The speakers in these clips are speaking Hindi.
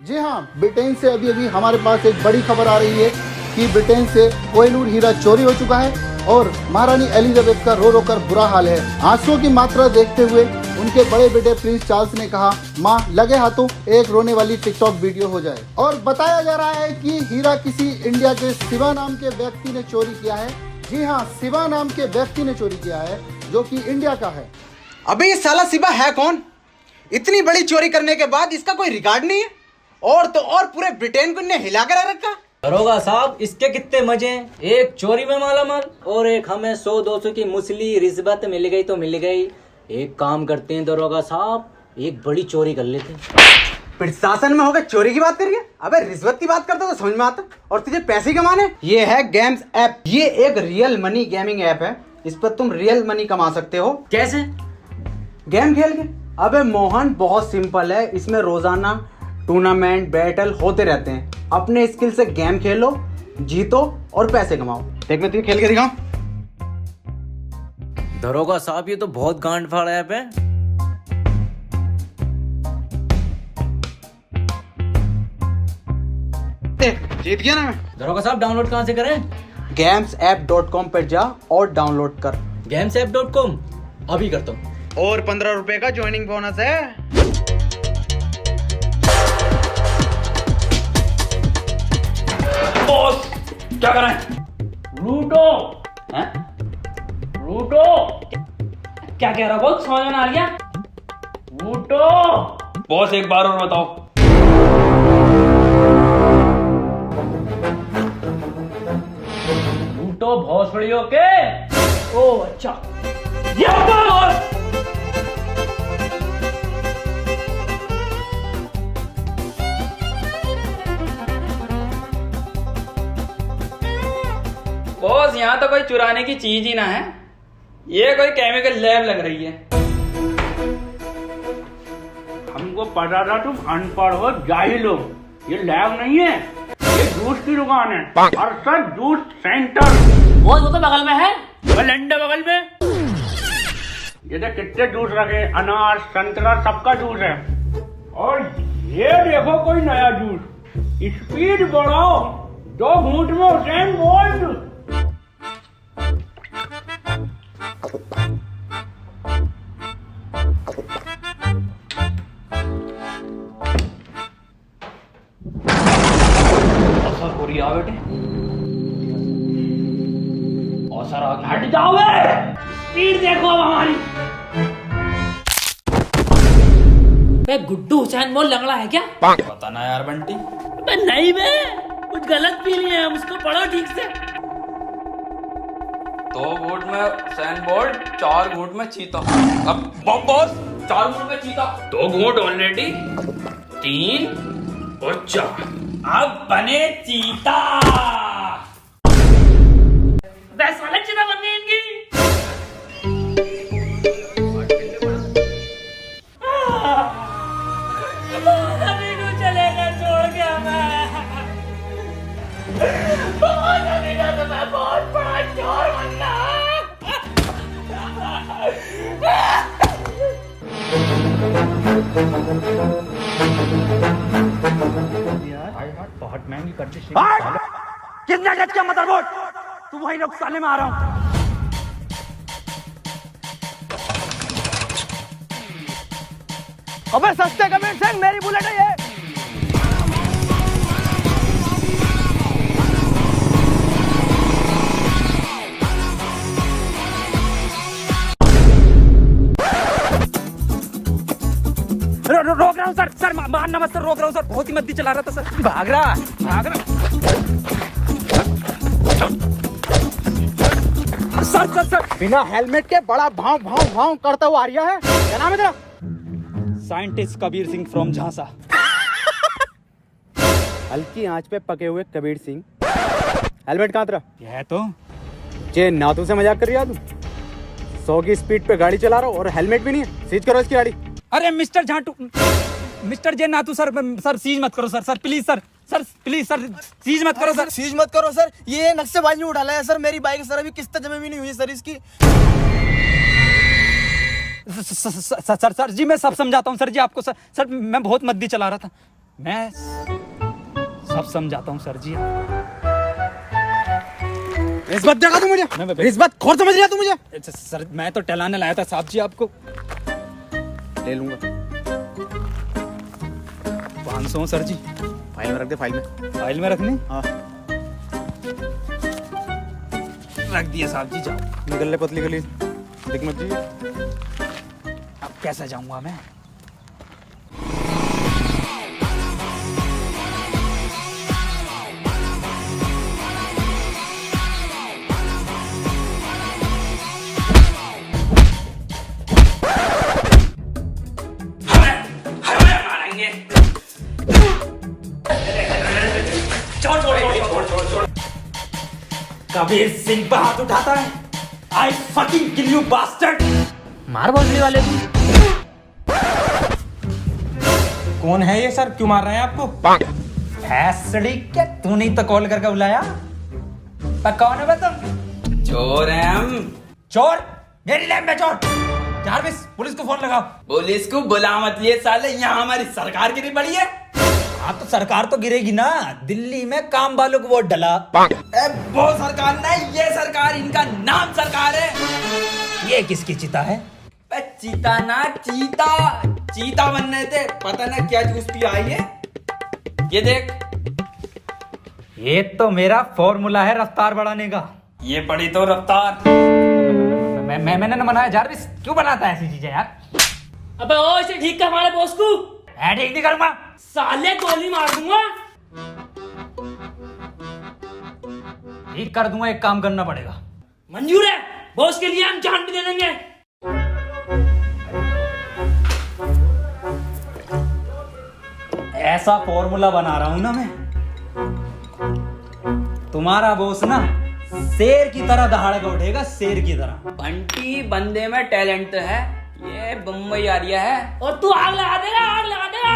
जी हाँ, ब्रिटेन से अभी अभी हमारे पास एक बड़ी खबर आ रही है कि ब्रिटेन से कोहिनूर हीरा चोरी हो चुका है और महारानी एलिजाबेथ का रो रो कर बुरा हाल है। आंसुओं की मात्रा देखते हुए उनके बड़े बेटे प्रिंस चार्ल्स ने कहा, माँ लगे हाथों एक रोने वाली टिकटॉक वीडियो हो जाए। और बताया जा रहा है कि हीरा किसी इंडिया के शिवा नाम के व्यक्ति ने चोरी किया है। जी हाँ, शिवा नाम के व्यक्ति ने चोरी किया है जो कि इंडिया का है। अबे ये साला शिवा है कौन? इतनी बड़ी चोरी करने के बाद इसका कोई रिकॉर्ड नहीं है और तो और पूरे ब्रिटेन को इन्हें हिला कर रखा। दरोगा साहब, इसके कितने मजे हैं, एक चोरी में मालामाल और एक हमें 100-200 की मुसली रिश्वत मिल गई तो मिल गई। एक काम करते हैं दरोगा साहब, एक बड़ी चोरी कर लेते हैं। प्रशासन में होकर चोरी की बात करिए? अबे रिश्वत की बात करते तो समझ में आता। और तुझे पैसे कमाने? ये है गेम्स ऐप। ये एक रियल मनी गेमिंग ऐप है। इस पर तुम रियल मनी कमा सकते हो। कैसे? गेम खेल के। अबे मोहन, बहुत सिंपल है। इसमें रोजाना टूर्नामेंट बैटल होते रहते हैं। अपने स्किल से गेम खेलो, जीतो और पैसे कमाओ। देख मैं तुझे खेल के दिखाऊं। दरोगा साहब, ये तो बहुत गांड फाड़ ऐप है। जीत गया ना मैं। दरोगा साहब, डाउनलोड कहाँ से करें? gamesapp.com पर जा और डाउनलोड कर। gamesapp.com अभी करता हूँ। और 15 रुपए का ज्वाइनिंग बोनस है। बॉस क्या कर रहे हैं? लूटो हैं? लूटो क्या कह रहा बॉस? समझ में आ गया? लूटो बॉस, एक बार और बताओ। लूटो भोसड़ियों के। ओ अच्छा, ये बॉस। बॉस, यहाँ तो कोई चुराने की चीज ही ना है, ये कोई केमिकल लैब लग रही है। हमको पता था तुम अनपढ़ हो, जाहिल हो। ये लैब नहीं है, ये जूस की दुकान है। और सर जूस सेंटर। वो तो बगल में है, वो लंडे बगल में। ये तो कितने जूस रखे, अनार संतरा सबका जूस है। और ये देखो कोई नया जूस, स्पीड बढ़ाओ, 2 घूंट में हुसैन बोल्ट। बेटे और सर आगे हट जाओ। स्पीड देखो अब हमारी। बे गुड्डू हुसैन बोल लंगड़ा है क्या? पता ना यार बंटी। बे नहीं बे, कुछ गलत पी लिए हम, उसको पढ़ो ठीक से। 2 घूंट में हुसैन बोल्ट, 4 घूंट में चीता। अब बॉस 4 घूंट में चीता। 2 घूंट ऑलरेडी, 3 और 4। अब बने चीता। साले चीता बन गई इनकी। अभी को चलेगा छोड़ के हमें। अभी का तो मैं बहुत बड़ा चोर बनना। बहुत महंगी कर दी। कितने गज का मदरबोर्ड? तू वही लोग साले में आ रहा हूं। अबे सस्ते कमेंट सिंह, मेरी बुलेट है ये। रोक रहा हूँ सर। सर मारना मत सर, रोक रहा हूँ सर। बहुत ही मद्दी चला रहा था सर। भाग रहा। सर बिना हेलमेट के बड़ा भाव भाव भाव करता हुआ आ रहा है। क्या नाम है तेरा? साइंटिस्ट कबीर सिंह फ्रॉम झांसा। हल्की आंच पे पके हुए कबीर सिंह। हेलमेट कहाँ तेरा? है तो जे नातू से मजाक कर रही है तू? 100 की स्पीड पे गाड़ी चला रहा हो और हेलमेट भी नहीं है। सीज करो इसकी गाड़ी। अरे मिस्टर झांटू, मिस्टर जे नातू सर, सर सीज मत करो sir please sir. Sir please sir, seize मत करो सर। सीज मत करो सर, ये नक्शेबाजी में उठाला है सर। मेरी बाइक सर अभी किस्त जमा भी नहीं हुई सर इसकी। सर जी मैं सब समझाता हूँ सर जी आपको। सर मैं बहुत मद्दी चला रहा था। मैं सब समझाता हूँ सर जी। रिश्वत देगा तू मुझे? रिश्वत खोर समझ लिया तू मुझे? सर मैं तो टहलाने लाया था साहब जी आपको। ले लूंगा। 500 सर जी। फाइल में रख दे, फाइल में। फाइल में रखने? हाँ। रख दिए साहब जी, जाओ। निकल ले पतली गली, देख मत जी। अब कैसे जाऊंगा मैं? कबीर सिंह पर हाथ उठाता है। I fucking kill you bastard! मार भोसड़ी वाले को। कौन है ये सर? क्यों मार रहे हैं आपको? भैंसड़ी क्या तू नहीं तो कॉल करके बुलाया? पर कौन है तुम? चोर हैं हम। चोर? मेरी लैब में चोर? जारविस पुलिस को फोन लगाओ। पुलिस को बुला मत लिए साले, यहाँ हमारी सरकार गिरी पड़ी है। हाँ तो सरकार तो गिरेगी ना। दिल्ली में काम वालों को वोट डला। वो सरकार नहीं, ये सरकार, इनका नाम सरकार है। ये किसकी चिता है? चीता ना चीता, चीता बनने थे, पता ना क्या जूस पी आई है। ये देख, ये तो मेरा फॉर्मूला है रफ्तार बढ़ाने का। ये पड़ी तो रफ्तार। मैंने ना बनाया। जारविस क्यों बनाता है ऐसी चीजें यार? अबे ओ इसे ठीक कर हमारे बॉस को। मैं ठीक नहीं करूंगा साले, गोली मार दूंगा। ठीक कर दूंगा। एक काम करना पड़ेगा। मंजूर है, बॉस के लिए हम जान भी दे देंगे। ऐसा फॉर्मूला बना रहा हूं ना मैं, तुम्हारा बॉस ना शेर की तरह दहाड़ेगा उठेगा, शेर की तरह। बंटी बंदे में टैलेंट तो है, ये बम्बई आ रिया है। और तू आग लगा देगा, आग लगा देगा।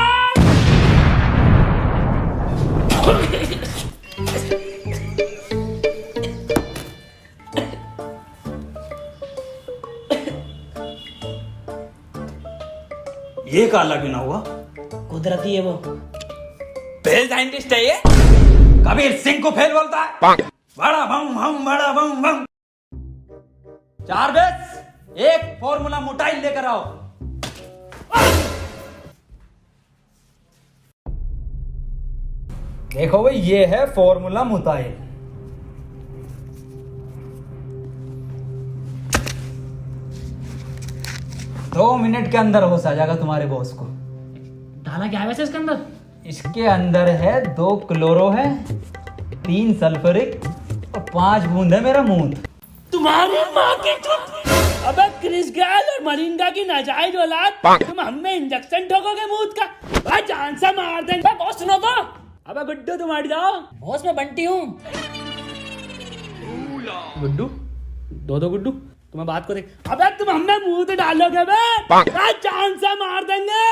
ये काला क्यों ना हुआ? कुदरती है वो। फेल साइंटिस्ट है ये। कबीर सिंह को फेल बोलता है। बड़ा बम बम, बड़ा बम बम। जारविस एक फॉर्मूला मोटाइल लेकर आओ। देखो भाई, ये है फॉर्मूला मोटाइल। दो मिनट के अंदर होश आ जाएगा तुम्हारे बॉस को। डाला क्या है वैसे इसके अंदर? इसके अंदर है 2 क्लोरो है, 3 सल्फ्यूरिक और 5 बूंद है मेरा मूंद। तुम्हारी माँ की चुप। अबे क्रिस गेल और मरिंगा की नाजायज औलाद, तुम हमें इंजेक्शन ठोकोगे मूत का? भाई जान से मार देंगे। बॉस सुनो तो। अबे गुड्डू तुम हट जाओ। बॉस मैं बंटी हूँ। गुड्डू, दो गुड्डू, तुम्हें बात को देख। अबे तुम हमें मुंह तो डालोगे बे? भाई जान से मार देंगे।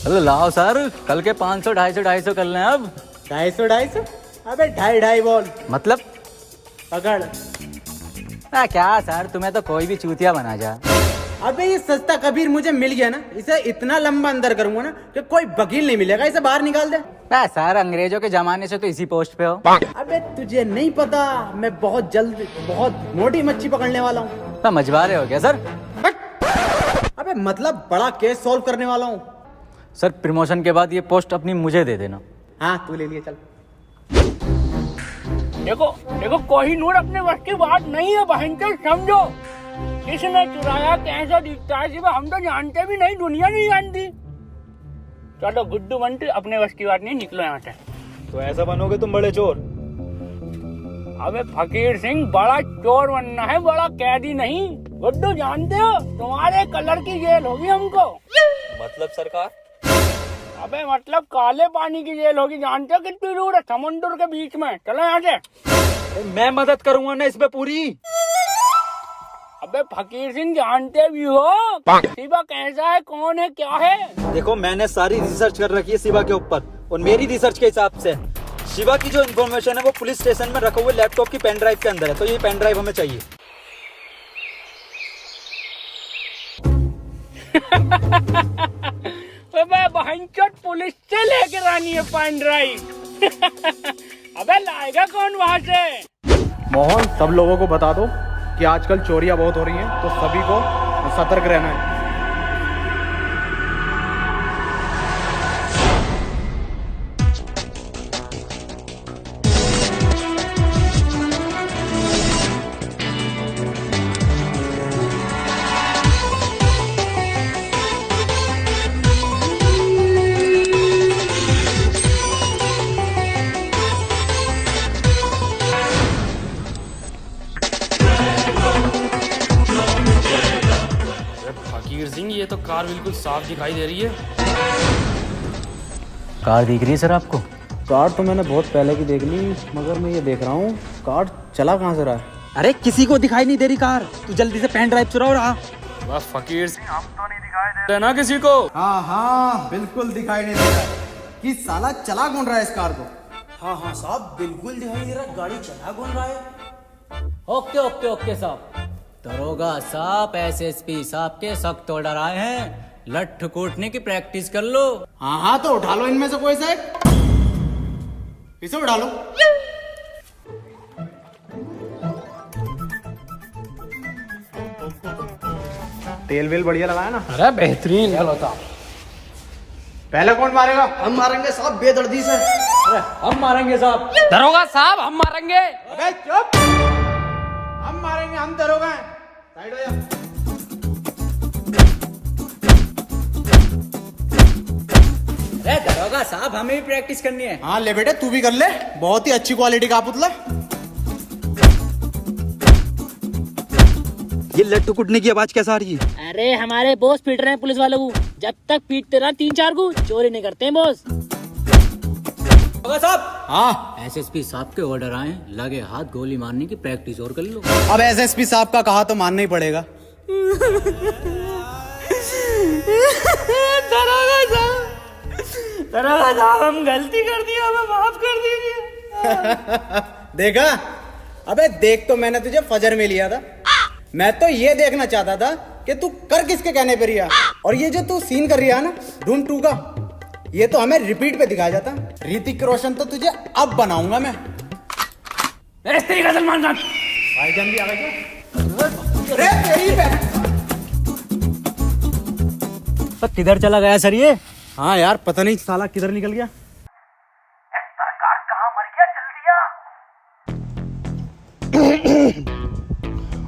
अरे लाओ सर, कल के 500 250 कर लें अब। 250? अबे 2.5 बॉल मतलब पकड़। क्या सर, तुम्हें तो कोई भी चूतिया बना जा। अबे ये सस्ता कबीर मुझे मिल गया ना, इसे इतना लंबा अंदर करूंगा ना कि कोई वकील नहीं मिलेगा, इसे बाहर निकाल दे। सर अंग्रेजों के जमाने से तो इसी पोस्ट पे हो। अबे तुझे नहीं पता, मैं बहुत जल्द बहुत मोटी मच्छी पकड़ने वाला हूँ। तो मछुआरे हो गया सर? अबे मतलब बड़ा केस सॉल्व करने वाला हूँ। सर प्रमोशन के बाद ये पोस्ट अपनी मुझे दे देना। हाँ तू ले लिया, चल। देखो देखो, कोहिनूर अपने वक्त की बात नहीं है बहन के, समझो। किसने चुराया, कैसा दिखता है, सिर्फ हम तो जानते भी नहीं, दुनिया नहीं जानती। चलो गुड्डू बंटी, अपने वश की बात नहीं, निकलो यहाँ से। तो ऐसा बनोगे तुम बड़े चोर? अबे फकीर सिंह, बड़ा चोर बनना है, बड़ा कैदी नहीं। गुड्डू जानते हो, तुम्हारे कलर की जेल होगी हमको। मतलब सरकार? अबे मतलब काले पानी की जेल होगी, जानते हो कितनी दूर है? समुद्र के बीच में। चलो यहाँ से। मैं मदद करूंगा ना इसमें पूरी। अबे फकीर सिंह, जानते भी हो शिवा कैसा है, कौन है, क्या है? देखो मैंने सारी रिसर्च कर रखी है शिवा के ऊपर, और मेरी रिसर्च के हिसाब से शिवा की जो इन्फॉर्मेशन है वो पुलिस स्टेशन में रखे हुए लैपटॉप की पेन ड्राइव के अंदर है, तो ये पेन ड्राइव हमें चाहिए। अबे मैं बहनचोद पुलिस से लेकर आनी है पेन ड्राइव। अबे लाएगा कौन वहाँ से? मोहन, सब लोगों को बता दो कि आजकल चोरियां बहुत हो रही हैं, तो सभी को सतर्क रहना है। फकीर सिंह, ये तो कार बिल्कुल साफ दिखाई दे रही है। कार दिख रही है सर आपको? कार तो मैंने बहुत पहले की देख ली, मगर मैं ये देख रहा हूँ कार चला कहाँ से रहा है। अरे किसी को दिखाई नहीं दे रही कार, तू जल्दी से पेन ड्राइव चुराओ रहा। बस फकीर सिंह, हम तो नहीं दिखाई दे रहे ना किसी को। हाँ हाँ, बिल्कुल दिखाई नहीं दे रहा कि साला चला कौन रहा है इस कार को। हाँ हाँ साहब, बिल्कुल दिखाई दे रहा, गाड़ी चला कौन रहा है। ओके ओके ओके साहब। दरोगा साहब एसएसपी साहब के सख्त ऑर्डर आए हैं, लठ कूटने की प्रैक्टिस कर लो। हाँ हाँ, तो उठा लो इनमें से कोई सा एक, इसे उठा लो। तेल वेल बढ़िया लगाया ना? अरे बेहतरीन। पहले कौन मारेगा? हम मारेंगे साहब बेदर्दी से। अरे हम मारेंगे साहब। दरोगा साहब, हम मारेंगे। अबे चुप, हम मारेंगे, हम दरोगा हैं। साइड हो जा। अरे दरोगा साहब, हमें भी प्रैक्टिस करनी है। हाँ ले बेटे, तू भी कर ले, बहुत ही अच्छी क्वालिटी का पुतला। ये लट्टू कुटने की आवाज कैसा आ रही है? अरे हमारे बॉस पीट रहे हैं पुलिस वालों को, जब तक पीटते रहा 3-4 को चोरी नहीं करते हैं बॉस। दरोगा साहब, हाँ, एसएसपी साहब के ऑर्डर आए, लगे हाथ गोली मारने की प्रैक्टिस और कर लो। अब एसएसपी साहब का कहा तो मानना ही पड़ेगा। दरोगा साहब, हम गलती कर दी, हमें माफ कर दीजिए। देखा, अबे देख तो मैंने तुझे फजर में लिया था, मैं तो ये देखना चाहता था कि तू कर किसके कहने पर रिया। और ये जो तू सीन कर रहा है ना धूम 2 का, ये तो हमें रिपीट पे दिखाया जाता। ऋतिक रोशन तो तुझे अब बनाऊंगा मैं। इस तरीके सलमान खान। भाईजान भी आ गए क्या? अरे तेरी बहन। तो किधर चला गया सर ये? हाँ यार, पता नहीं साला किधर निकल गया।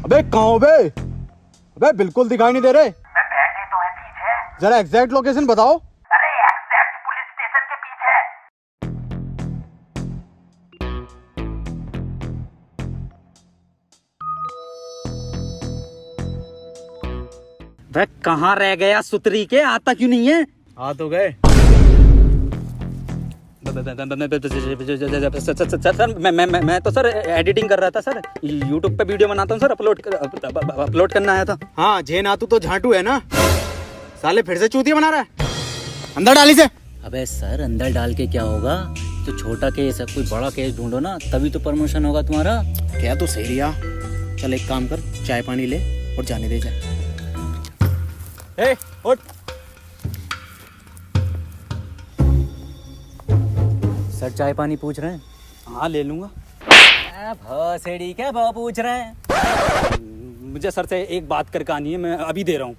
अबे कहाँ हो बे? अबे बिल्कुल दिखाई नहीं दे रहे। मैं बैठे तो है पीछे। जरा एग्जैक्ट लोकेशन बताओ। अरे एग्जैक्ट पुलिस स्टेशन के पीछे। वह कहाँ रह गया सुतरी के, आता क्यों नहीं है? आ तो गए। सर मैं तो सर एडिटिंग कर रहा था सर, यूट्यूब पे वीडियो बनाता हूँ सर, अपलोड करना आया था। हाँ, जे नातू तो झांटू है ना, साले फिर से चूतिया बना रहा है। अंदर डाली से। अबे सर, अंदर डाल के क्या होगा? तो छोटा केस है, कोई बड़ा केस ढूंढो ना, तभी तो प्रमोशन होगा तुम्हारा। क्या तू सही रिया? चल एक काम कर, चाय पानी ले और जाने दे जा। ए, उठ। सर चाय पानी पूछ रहे हैं? हाँ ले लूंगा। भौसेड़ी क्या भाव पूछ रहे हैं? मुझे सर से एक बात करके आनी है, मैं अभी दे रहा हूँ।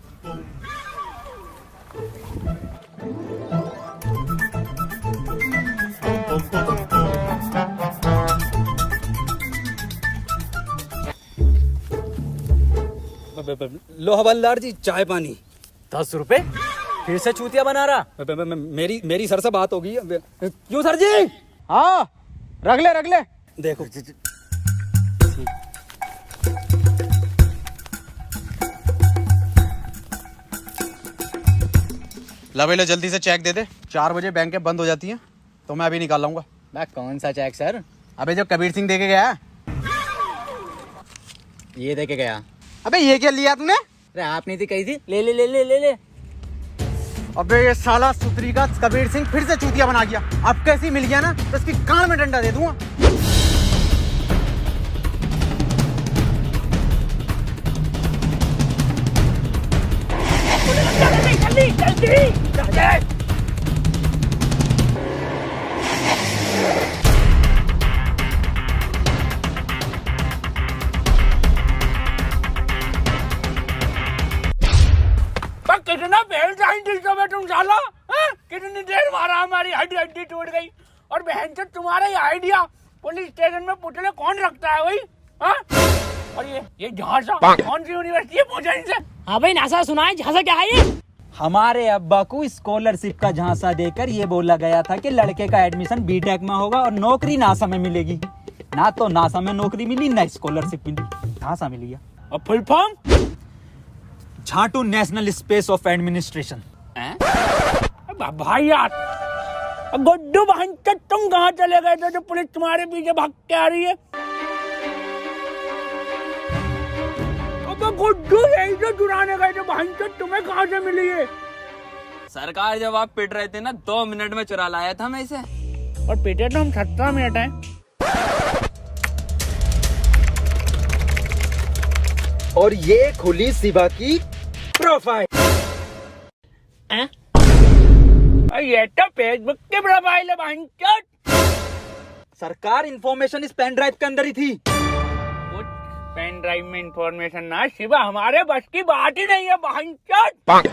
लो हवलदार जी, चाय पानी। 10 रुपए? फिर से चूतिया बना रहा? मेरी सर से बात होगी। क्यों सर जी? हाँ, रख ले। देखो ला भाई, जल्दी से चेक दे दे। 4 बजे बैंकें बंद हो जाती हैं, तो मैं अभी निकाल लाऊंगा। मैं कौन सा चेक सर? अबे जो कबीर सिंह दे के गया है। ये दे के गया। अबे ये क्या लिया तूने? अरे आप नहीं थी कही थी, ले ले ले ले ले ले। अबे ये साला सुतरी का कबीर सिंह फिर से चूतिया बना गया। अब कैसी मिल गया ना, तो इसकी कान में डंडा दे दूंगा। जल्दी जल्दी जल्दी कितना फेल साइंटिस्ट हो बे तुम साला, कितनी देर मारा हमारी हड्डी हड्डी टूट गई। और बहन से तुम्हारा ये आइडिया पुलिस स्टेशन में पुतले कौन रखता है भाई? और ये झांसा कौन सी यूनिवर्सिटी है, पूछा इनसे। हाँ भाई नासा सुना है, झांसा क्या है ये? हमारे अब्बा को स्कॉलरशिप का झांसा देकर ये बोला गया था कि लड़के का एडमिशन बीटेक में होगा और नौकरी नासा में मिलेगी। ना तो नासा में नौकरी मिली, ना स्कॉलरशिप मिली, झांसा मिल गया। और फुल फॉर्म? झाटू नेशनल स्पेस ऑफ एडमिनिस्ट्रेशन। भाई यार, गुड्डू बहन तुम कहाँ चले गए थे जो पुलिस तुम्हारे पीछे भाग के आ रही है? गुड्डू यही जो चुराने गए थे बहन, तुम्हें कहाँ से मिली है? सरकार जब आप पिट रहे थे ना, 2 मिनट में चुरा लाया था मैं इसे। और पिटे तो हम 17 मिनट हैं। और ये खुली शिवा की प्रोफाइल। ये तो फेसबुक की प्रोफाइल है बहन। सरकार इंफॉर्मेशन इस पेन ड्राइव के अंदर ही थी। पेन ड्राइव में इंफॉर्मेशन ना शिवा, हमारे बस की बात ही नहीं है बहन।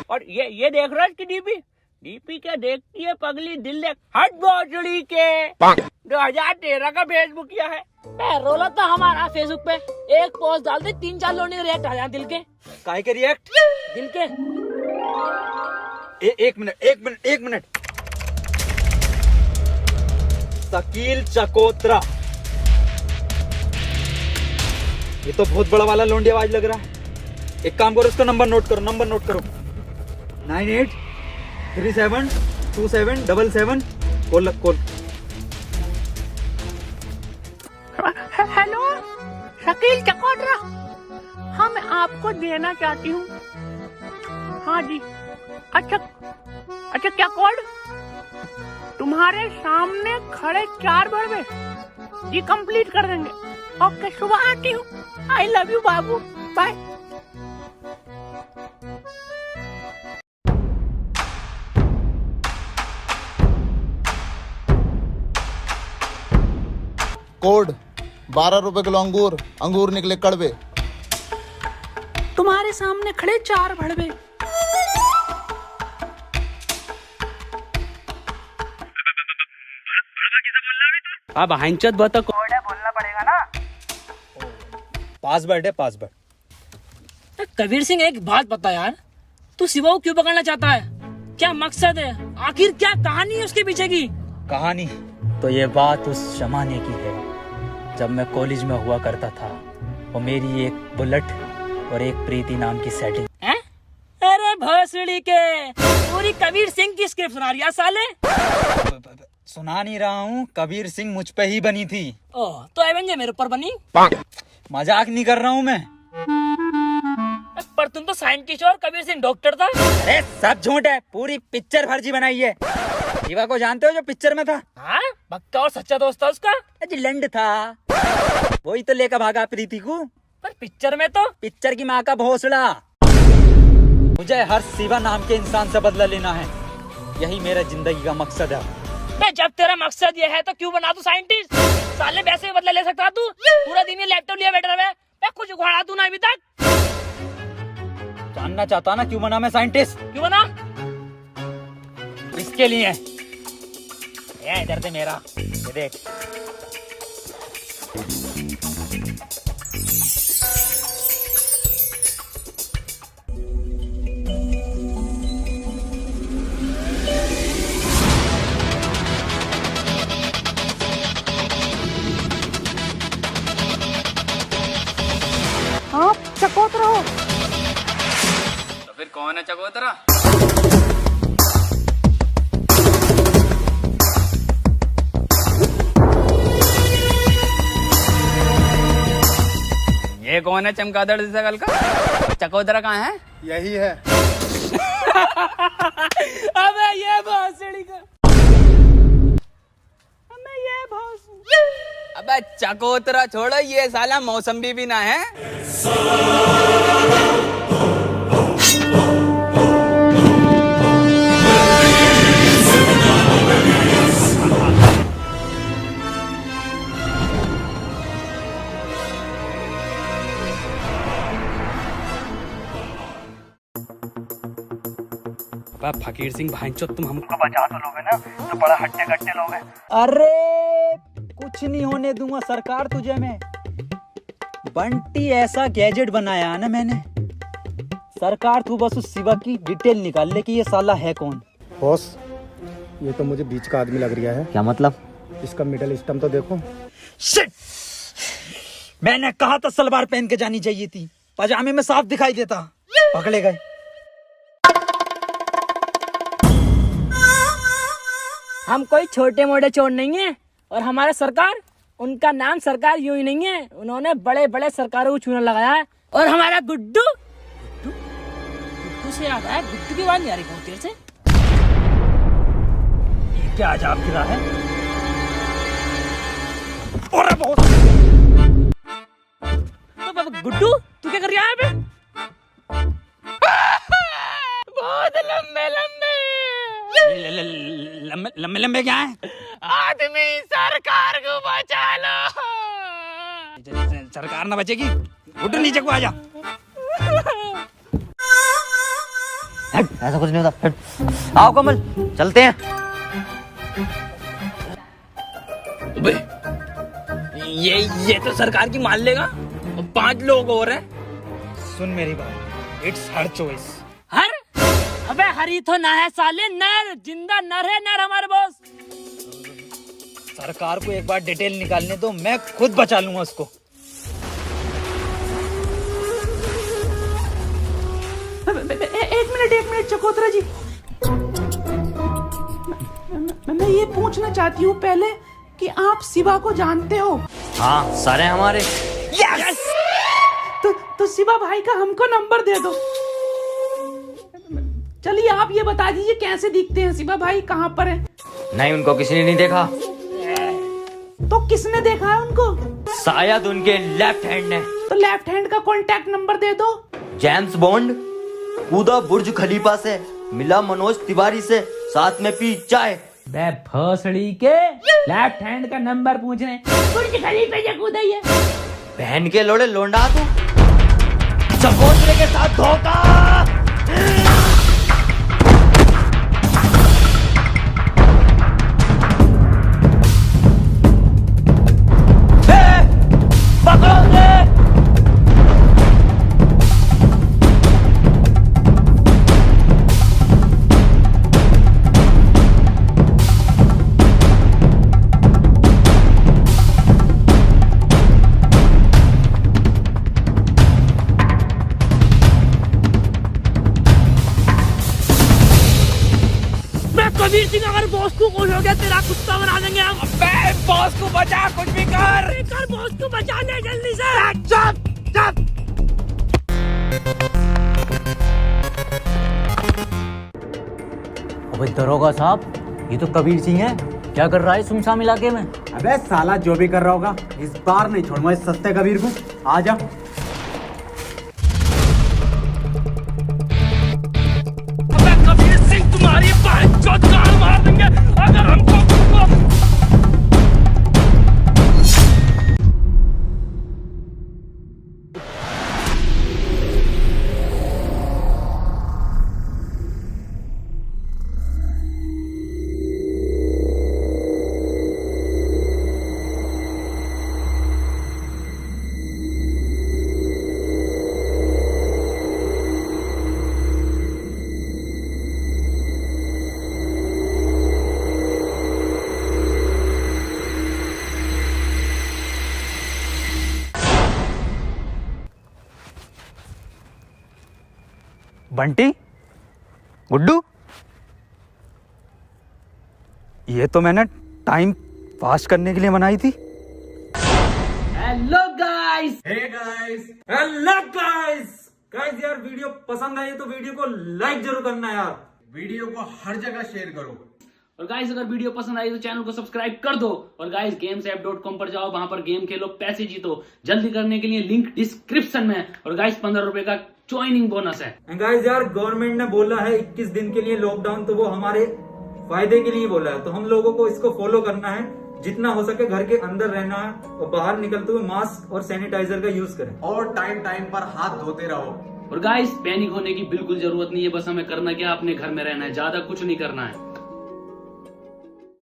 और ये देख रहा है इसकी डीपी क्या देखती है पगली, दिल देख हट भोसड़ी के 2013 का फेसबुक किया है। रोला तो हमारा फेसबुक पे एक पोस्ट डाल दे, 3-4 लोग रिएक्ट आ जाए दिल के। काहे के रिएक्ट? दिल के। एक मिनट। शकील चकोत्रा, ये तो बहुत बड़ा वाला लोंडी आवाज लग रहा है। एक काम करो, इसका नंबर नोट करो 98372777 कॉल। हेलो शकील चकोत्रा, हाँ मैं आपको देना चाहती हूँ। हाँ जी, अच्छा क्या कोड? तुम्हारे सामने खड़े 4 बड़वे जी, कंप्लीट कर देंगे। ओके, सुबह आती हूँ। आई लव यू बाबू, बाय। कोड 12 रुपए किलो अंगूर निकले कड़वे। तुम्हारे सामने खड़े 4 भड़वे। अब हंचत बता कोड है, बोलना पड़ेगा ना। पासवर्ड है, पासवर्ड। कबीर सिंह एक बात बता यार, तू शिवा को क्यों पकड़ना चाहता है? क्या मकसद है? आखिर क्या कहानी है उसके पीछे की? कहानी तो ये बात उस जमाने की है जब मैं कॉलेज में हुआ करता था। वो मेरी एक बुलेट और एक प्रीति नाम की सेटिंग। अरे भोसड़ी के, पूरी कबीर सिंह की स्क्रिप्ट सुना रही है साले। सुना नहीं रहा हूँ, कबीर सिंह मुझ पे ही बनी थी। ओह, तो एवेंजर मेरे ऊपर बनी? मजाक नहीं कर रहा हूँ मैं। पर तुम तो साइंटिस्ट और कबीर सिंह डॉक्टर था। अरे सब झूठ है, पूरी पिक्चर फर्जी बनाई है। शिवा को जानते हो जो पिक्चर में था? हाँ, पक्का और सच्चा दोस्त था उसका। लंड था, वही तो लेकर भागा प्रीति को। पर पिक्चर में तो पिक्चर की माँ का भोसड़ा। मुझे हर शिवा नाम के इंसान से बदला लेना है, यही मेरा जिंदगी का मकसद है। जब तेरा मकसद ये है तो क्यों बना तू साइंटिस्ट? साले वैसे ही बदला ले सकता तू। पूरा दिन ये लैपटॉप लिया बैठा है, मैं कुछ उखाड़ा तू ना अभी तक। जानना चाहता ना क्यों बना मैं साइंटिस्ट? क्यों बना? इसके लिए। ये इधर से मेरा ये देख। हाँ, चकोतरा हो। तो फिर कौन है चकोतरा? ये कौन है चमगादड़ जैसा कल का? चकोतरा कहाँ है? यही है। अबे ये भोसड़ी का। अबे चकोतरा छोड़ो, ये साला मौसम्बी भी ना है। अबे फकीर सिंह भाईचोद, तुम हमको बचा तो लोगे ना, तो बड़ा हट्टे कट्टे लोगे। अरे कुछ नहीं होने दूंगा सरकार तुझे मैं। बंटी ऐसा गैजेट बनाया ना मैंने, सरकार तू बस उस शिवा की डिटेल निकाल ले कि ये साला है कौन। बॉस, ये तो मुझे बीच का आदमी लग रहा है। क्या मतलब? इसका मिडल स्टम तो देखो। शिट! मैंने कहा था सलवार पहन के जानी चाहिए थी, पजामे में साफ दिखाई देता। पकड़े गए। हम कोई छोटे मोटे चोर नहीं है, और हमारा सरकार, उनका नाम सरकार यूं ही नहीं है, उन्होंने बड़े बड़े सरकारों को चूना लगाया है। और हमारा गुड्डू गुड्डू से याद आया, गुड्डू की बात नहीं आ रही बहुत देर से। ये क्या अजाब गिरा है? अरे बहुत गुड्डू तू क्या कर रहा है अबे? बहुत लंबे लंबे लंबे लंबे क्या है? आदमी, सरकार को बचा लो। सरकार ना बचेगी, उठ नीचे को आजा। ऐसा कुछ नहीं होता। आओ कमल, चलते हैं। ये तो सरकार की मान लेगा, और 5 लोग और हैं। सुन मेरी बात, इट्स हर चॉइस। हर? अबे हरी तो ना है साले, नर, जिंदा नर है, नर हमारे बॉस। सरकार को एक बार डिटेल निकालने दो, मैं खुद बचा लूंगा उसको। एक मिनट चकोतरा जी, मैं ये पूछना चाहती हूँ पहले कि आप शिवा को जानते हो? हाँ, सारे हमारे। यस! तो शिवा भाई का हमको नंबर दे दो। चलिए आप ये बता दीजिए कैसे दिखते हैं शिवा भाई, कहाँ पर है? नहीं, उनको किसी ने नहीं देखा। तो किसने देखा है उनको? शायद उनके लेफ्ट हैंड ने। तो लेफ्ट हैंड का कॉन्टैक्ट नंबर दे दो। जेम्स बॉन्ड कूदा बुर्ज खलीफा से, मिला मनोज तिवारी से, साथ में पी चाय। बे भोसड़ी के, लेफ्ट हैंड का नंबर पूछ रहे हैं, बुर्ज खलीफा से कूदा ही है। बहन के लोड़े लोंडा तू, चकोतरे के साथ धोखा। कबीर सिंह, अगर बॉस को कुछ हो गया तेरा कुत्ता बना देंगे हम। अबे बॉस को बचा, कुछ भी कर बॉस को बचा ले जल्दी से। चुप। अबे दरोगा साहब, ये तो कबीर सिंह है, क्या कर रहा है सुनसान इलाके में? अबे साला जो भी कर रहा होगा, इस बार नहीं छोड़ूंगा इस सस्ते कबीर को। आजा। कबीर सिंह तुम्हारी बाइक मार देंगे अगर हमको। बंटी, गुड्डू, ये तो मैंने टाइम पास करने के लिए बनाई थी। Hello guys. Hey guys, hello guys. Guys यार, वीडियो पसंद आई तो वीडियो को लाइक जरूर करना यार, वीडियो को हर जगह शेयर करो। और गाइस अगर वीडियो पसंद आई तो चैनल को सब्सक्राइब कर दो। और गाइस gamesapp.com पर जाओ, वहां पर गेम खेलो, पैसे जीतो। जल्दी करने के लिए लिंक डिस्क्रिप्शन में है। और गाइस 15 रुपए का ज्वाइनिंग बोनस है। गाइस यार, गवर्नमेंट ने बोला है 21 दिन के लिए लॉकडाउन, तो वो हमारे फायदे के लिए बोला है, तो हम लोगों को इसको फॉलो करना है। जितना हो सके घर के अंदर रहना है और बाहर निकलते हुए मास्क और सैनिटाइजर का यूज करें। और टाइम टाइम पर हाथ धोते रहो। और गाइस पैनिक होने की बिल्कुल जरूरत नहीं है, बस हमें करना क्या, अपने घर में रहना है, ज्यादा कुछ नहीं करना है।